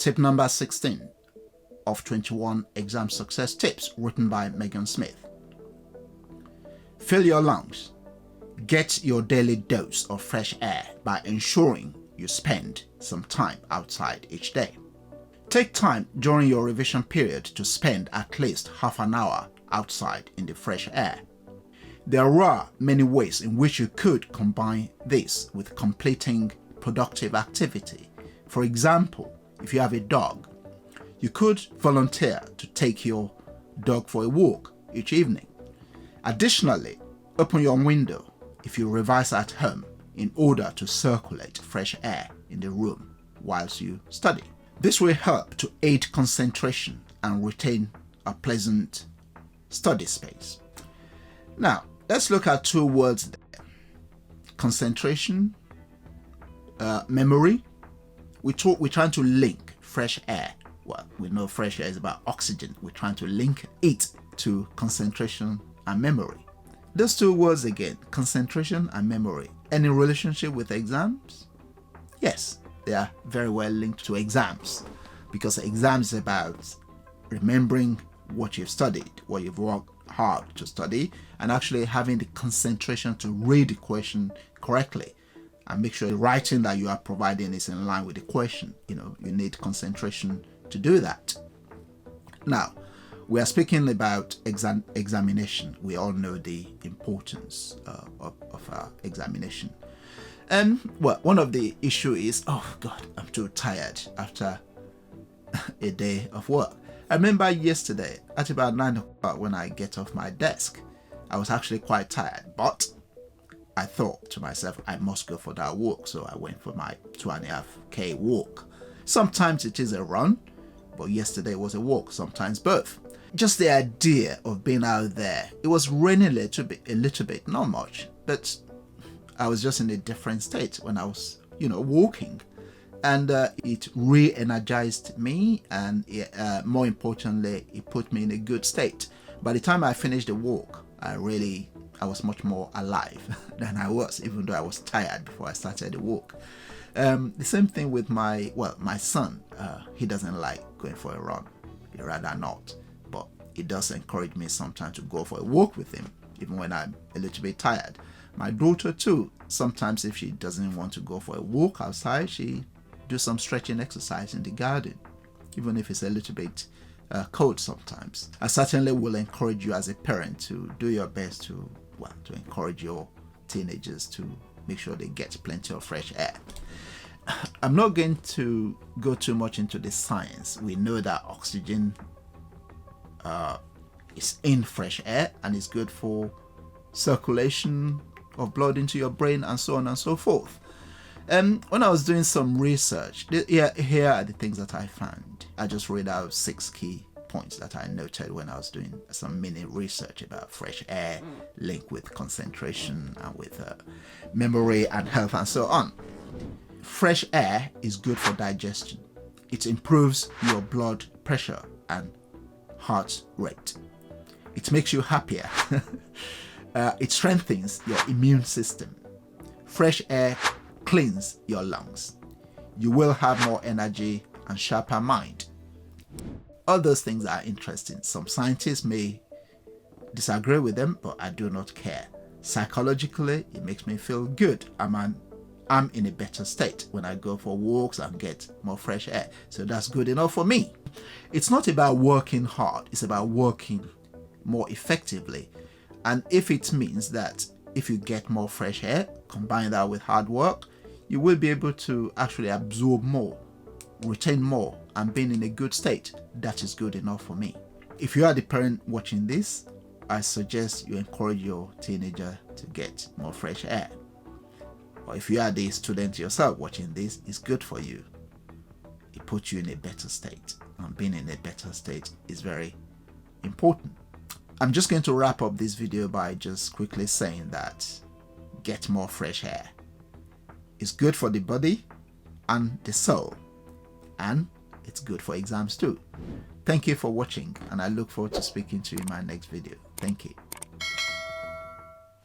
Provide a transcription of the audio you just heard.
Tip number 16 of 21 exam success tips written by Megan Smith. Fill your lungs. Get your daily dose of fresh air by ensuring you spend some time outside each day. Take time during your revision period to spend at least half an hour outside in the fresh air. There are many ways in which you could combine this with completing productive activity. For example, if you have a dog, you could volunteer to take your dog for a walk each evening. Additionally, open your window if you revise at home in order to circulate fresh air in the room whilst you study. This will help to aid concentration and retain a pleasant study space. Now, let's look at two words there. Concentration, memory. We're trying to link fresh air. Well, we know fresh air is about oxygen. We're trying to link it to concentration and memory. Those two words again, concentration and memory. Any relationship with exams? Yes, they are very well linked to exams, because exams is about remembering what you've studied, what you've worked hard to study, and actually having the concentration to read the question correctly and make sure the writing that you are providing is in line with the question. You need concentration to do that. Now, we are speaking about examination. We all know the importance of examination. Well, one of the issue is, oh God, I'm too tired after a day of work. I remember yesterday at about 9 o'clock when I get off my desk, I was actually quite tired, but I thought to myself, I must go for that walk. So I went for my 2.5K walk. Sometimes it is a run, but yesterday was a walk, sometimes both. Just the idea of being out there. It was raining a little bit, not much, but I was just in a different state when I was, walking. And it re-energized me, and more importantly, it put me in a good state. By the time I finished the walk, I was much more alive than I was, even though I was tired before I started the walk. The same thing with my son. He doesn't like going for a run. He'd rather not. But it does encourage me sometimes to go for a walk with him, even when I'm a little bit tired. My daughter too, sometimes if she doesn't want to go for a walk outside, she do some stretching exercise in the garden, even if it's a little bit cold sometimes. I certainly will encourage you as a parent to do your best to encourage your teenagers to make sure they get plenty of fresh air. I'm not going to go too much into the science. We know that oxygen is in fresh air and is good for circulation of blood into your brain and so on and so forth. When I was doing some research, here are the things that I found. I just read out 6 key points that I noted when I was doing some mini research about fresh air linked with concentration and with memory and health and so on. Fresh air is good for digestion. It improves your blood pressure and heart rate. It makes you happier. It strengthens your immune system. Fresh air cleans your lungs. You will have more energy and sharper mind. All those things are interesting. Some scientists may disagree with them, but I do not care. Psychologically, it makes me feel good. I'm in a better state when I go for walks and get more fresh air. So that's good enough for me. It's not about working hard. It's about working more effectively. And if it means that if you get more fresh air, combine that with hard work, you will be able to actually absorb more, retain more, and being in a good state. That is good enough for me. If you are the parent watching this, I suggest you encourage your teenager to get more fresh air. Or if you are the student yourself watching this, it's good for you. It puts you in a better state, and being in a better state is very important. I'm just going to wrap up this video by just quickly saying that get more fresh air. It's good for the body and the soul, and it's good for exams too. Thank you for watching, and I look forward to speaking to you in my next video. Thank you.